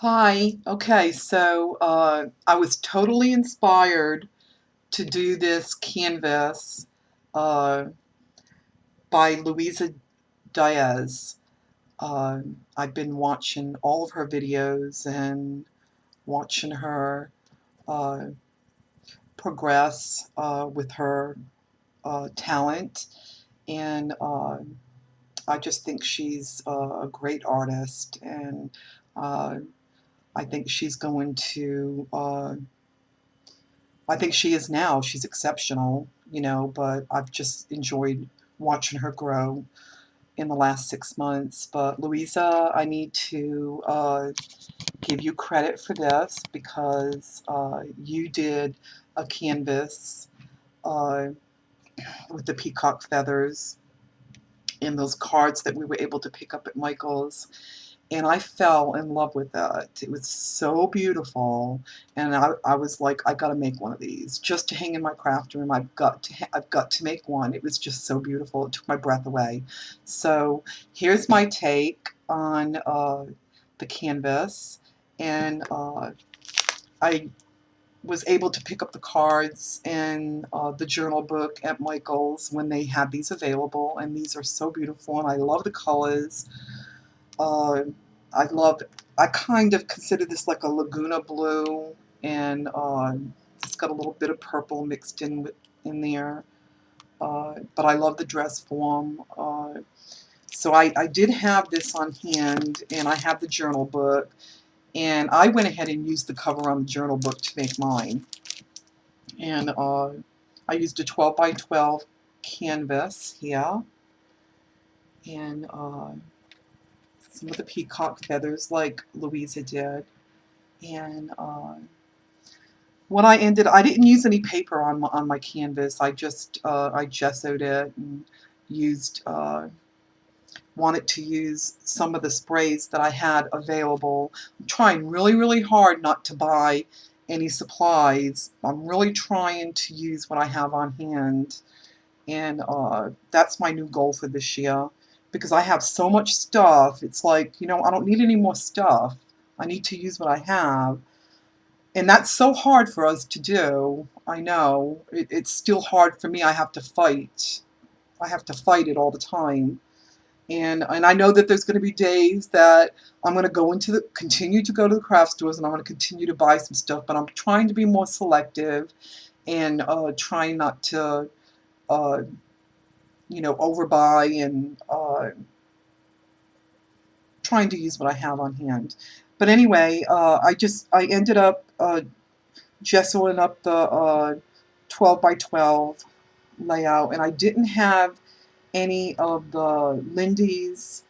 Hi. Okay, so I was totally inspired to do this canvas uh, by Luisa Diaz. I've been watching all of her videos and watching her uh, progress with her talent, and I just think she's a great artist, and uh, I think she's going to. I think she is now. She's exceptional, but I've just enjoyed watching her grow in the last 6 months. But Louisa, I need to give you credit for this because you did a canvas uh, with the peacock feathers and those cards that we were able to pick up at Michael's. And I fell in love with it. It was so beautiful, and I was like, I got to make one of these just to hang in my craft room. I've got to make one. It was just so beautiful. It took my breath away. So here's my take on the canvas, and I was able to pick up the cards and the journal book at Michael's when they had these available, and these are so beautiful, and I love the colors. Uh, I love, I kind of consider this like a Laguna blue, and it's got a little bit of purple mixed in there. But I love the dress form. So I did have this on hand, and I have the journal book, and I went ahead and used the cover on the journal book to make mine. And I used a 12 by 12 canvas here, and some of the peacock feathers like Louisa did. And I didn't use any paper on my canvas. I gessoed it and used wanted to use some of the sprays that I had available. I'm trying really, really hard not to buy any supplies. I'm really trying to use what I have on hand, and that's my new goal for this year because I have so much stuff. It's like, I don't need any more stuff. I need to use what I have. And that's so hard for us to do. I know. It's still hard for me. I have to fight. I have to fight it all the time. And I know that there's going to be days that I'm going to continue to go to the craft stores, and I'm going to continue to buy some stuff, but I'm trying to be more selective and trying not to, uh, overbuy, and trying to use what I have on hand. But anyway, I ended up gessoing up the 12 by 12 layout, and I didn't have any of the Lindy's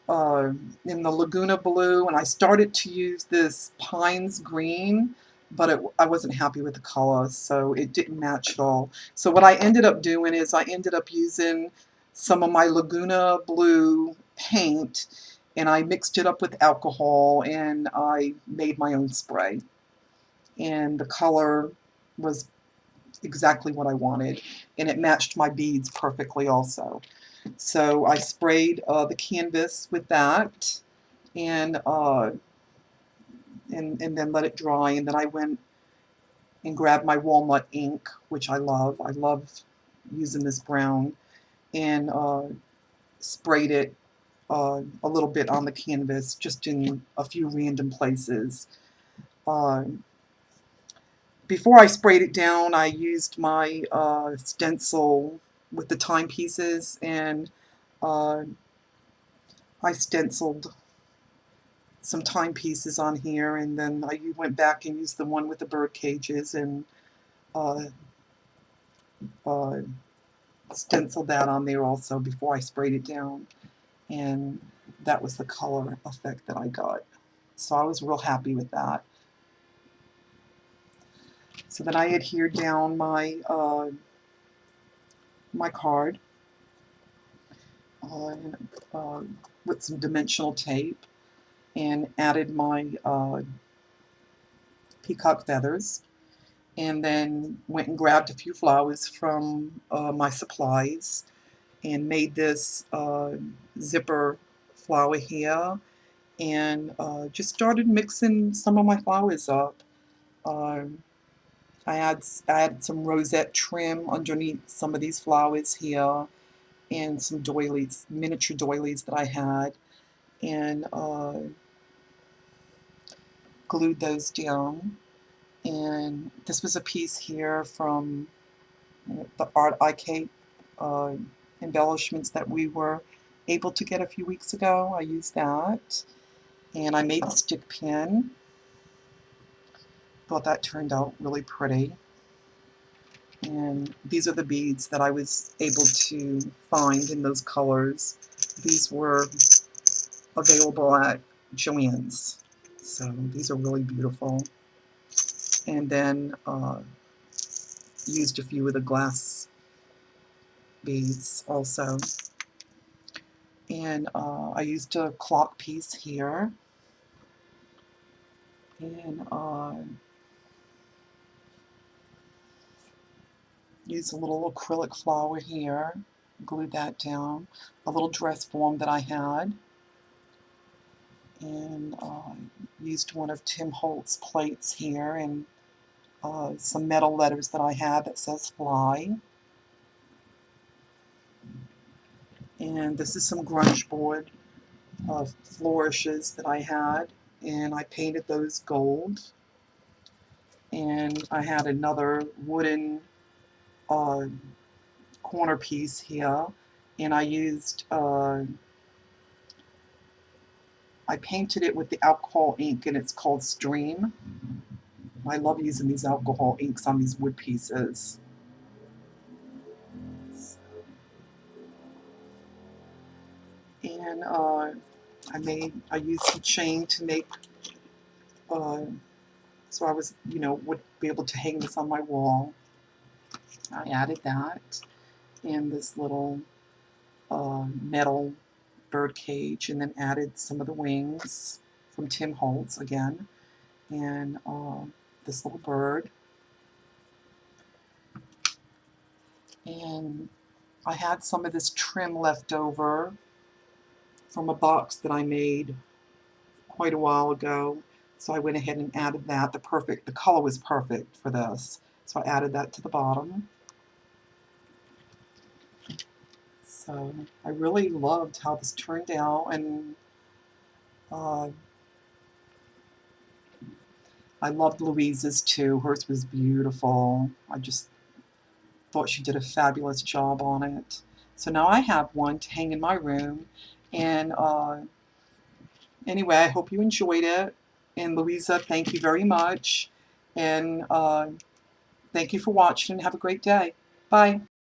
uh, in the Laguna blue, and I started to use this Pines green, but I wasn't happy with the color, so it didn't match at all. So what I ended up doing is I ended up using some of my Laguna blue paint, and I mixed it up with alcohol, and I made my own spray. And the color was exactly what I wanted, and it matched my beads perfectly also. So I sprayed the canvas with that, and, and then let it dry, and then I went and grabbed my walnut ink, which I love. I love using this brown, and sprayed it a little bit on the canvas, just in a few random places. Uh, Before I sprayed it down, I used my stencil with the timepieces, and uh, I stenciled some timepieces on here, and then I went back and used the one with the bird cages, and uh, uh, stenciled that on there also before I sprayed it down, and that was the color effect that I got. So I was real happy with that. So then I adhered down my card uh, uh, with some dimensional tape, and added my peacock feathers, and then went and grabbed a few flowers from my supplies, and made this zipper flower here, and just started mixing some of my flowers up. Um, I added some rosette trim underneath some of these flowers here, and some doilies, miniature doilies that I had, and glued those down. And this was a piece here from the Art IK uh, embellishments that we were able to get a few weeks ago. I used that, and I made the stick pin. Thought that turned out really pretty. And these are the beads that I was able to find in those colors. These were available at Joann's. So these are really beautiful. And then used a few of the glass beads also. And I used a clock piece here. And used a little acrylic flower here. Glued that down. A little dress form that I had. And used one of Tim Holt's plates here, and some metal letters that I had that says fly. And this is some grunge board flourishes that I had, and I painted those gold. And I had another wooden uh, corner piece here, and I used I painted it with the alcohol ink, and it's called Stream. I love using these alcohol inks on these wood pieces. And I used some chain to make, so I was, would be able to hang this on my wall. I added that, and this little metal bird cage, and then added some of the wings from Tim Holtz again, and this little bird. And I had some of this trim left over from a box that I made quite a while ago, so I went ahead and added that. The color was perfect for this, so I added that to the bottom. So I really loved how this turned out, and I loved Louisa's too. Hers was beautiful. I just thought she did a fabulous job on it. So now I have one to hang in my room, and anyway, I hope you enjoyed it. And Louisa, thank you very much. And thank you for watching. Have a great day. Bye.